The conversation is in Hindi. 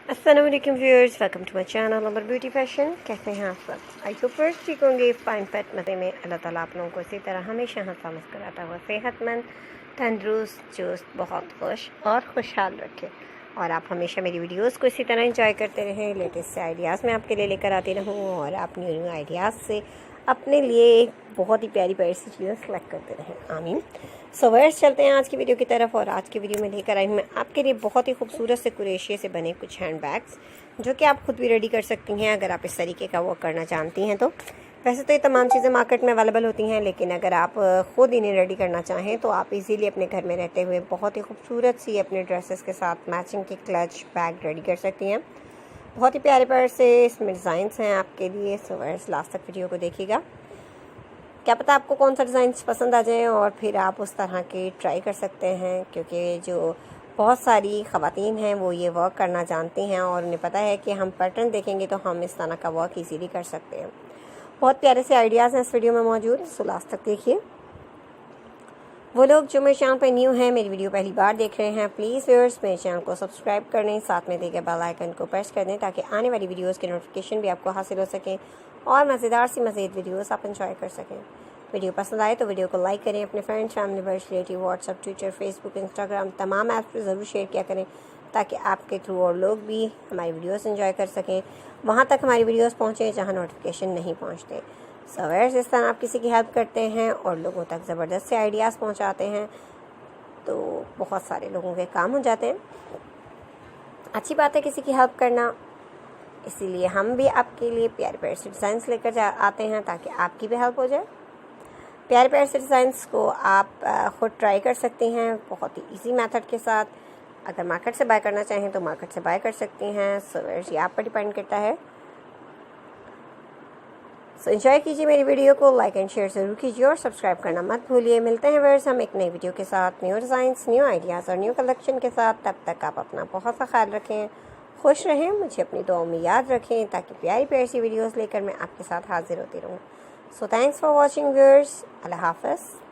अस्सलामुअलैकुम viewers, welcome to my channel number beauty fashion. कैसे हैं आप सब? आई होप फर्स्ट ठीक होंगे, फाइन फेट मज़े में। अल्लाह ताला आप लोगों को इसी तरह हमेशा हंसा मुस्कुराता हुआ सेहतमंद, तंदुरुस्त, चुस्त, बहुत खुश और खुशहाल रखे। और आप हमेशा मेरी वीडियोस को इसी तरह इंजॉय करते रहें। लेटेस्ट से आइडियाज़ मैं आपके लिए लेकर आती रहूँ और आप न्यू न्यू आइडियाज़ से अपने लिए एक बहुत ही प्यारी प्यारी सी चीज़ें सेलेक्ट करते रहें। आमीन। सो वर्स चलते हैं आज की वीडियो की तरफ। और आज की वीडियो में लेकर आई हूँ मैं आपके लिए बहुत ही खूबसूरत से क्रोशे से बने कुछ हैंड बैग्स, जो कि आप खुद भी रेडी कर सकती हैं अगर आप इस तरीके का वर्क करना जानती हैं तो। वैसे तो ये तमाम चीज़ें मार्केट में अवेलेबल होती हैं, लेकिन अगर आप खुद इन्हें रेडी करना चाहें तो आप इजीली अपने घर में रहते हुए बहुत ही खूबसूरत सी अपने ड्रेसेस के साथ मैचिंग के क्लच बैग रेडी कर सकती हैं। बहुत ही प्यारे प्यारे से इसमें डिज़ाइंस हैं आपके लिए। सो वर्स लास्ट तक वीडियो को देखिएगा, क्या पता आपको कौन सा डिज़ाइन पसंद आ जाए और फिर आप उस तरह के ट्राई कर सकते हैं। क्योंकि जो बहुत सारी ख़वातीन हैं वो ये वर्क करना जानती हैं और उन्हें पता है कि हम पैटर्न देखेंगे तो हम इस तरह का वर्क इजीली कर सकते हैं। बहुत प्यारे से आइडियाज़ हैं इस वीडियो में मौजूद, सो लास्ट तक देखिए। वो लोग जो मेरे चैनल पर न्यू हैं, मेरी वीडियो पहली बार देख रहे हैं, प्लीज़ व्यूअर्स मेरे चैनल को सब्सक्राइब कर लें, साथ में देखे बेल आइकन को प्रेस कर दें ताकि आने वाली वीडियोस के नोटिफिकेशन भी आपको हासिल हो सकें और मज़ेदार सी मज़ीद वीडियोस आप इंजॉय कर सकें। वीडियो पसंद आए तो वीडियो को लाइक करें, अपने friends, family members, relative, WhatsApp, Twitter, Facebook, Instagram तमाम ऐप्स पर ज़रूर शेयर किया करें ताकि आपके थ्रू और लोग भी हमारी वीडियोस एंजॉय कर सकें, वहाँ तक हमारी वीडियोस पहुँचें जहाँ नोटिफिकेशन नहीं पहुँचते। सो व्यूअर्स, इस तरह आप किसी की हेल्प करते हैं और लोगों तक ज़बरदस्त से आइडियाज़ पहुँचाते हैं तो बहुत सारे लोगों के काम हो जाते हैं। अच्छी बात है किसी की हेल्प करना, इसीलिए हम भी आपके लिए प्यारे प्यारे से डिज़ाइंस लेकर आते हैं ताकि आपकी भी हेल्प हो जाए। प्यारे प्यारे से डिज़ाइंस को आप ख़ुद ट्राई कर सकती हैं बहुत ही इजी मेथड के साथ। अगर मार्केट से बाय करना चाहें तो मार्केट से बाय कर सकती हैं। सो ये आप पर डिपेंड करता है। सो एंजॉय कीजिए मेरी वीडियो को, लाइक एंड शेयर ज़रूर कीजिए और सब्सक्राइब करना मत भूलिए। मिलते हैं व्यूअर्स हम एक नई वीडियो के साथ, न्यू डिज़ाइंस, न्यू आइडियाज़ और न्यू कलेक्शन के साथ। तब तक आप अपना बहुत सा ख्याल रखें, खुश रहें, मुझे अपनी दुआओं में याद रखें ताकि प्यारी प्यारी सी वीडियोज़ लेकर मैं आपके साथ हाजिर होती रहूँ। So thanks for watching viewers. अल्लाह हाफ़िज़।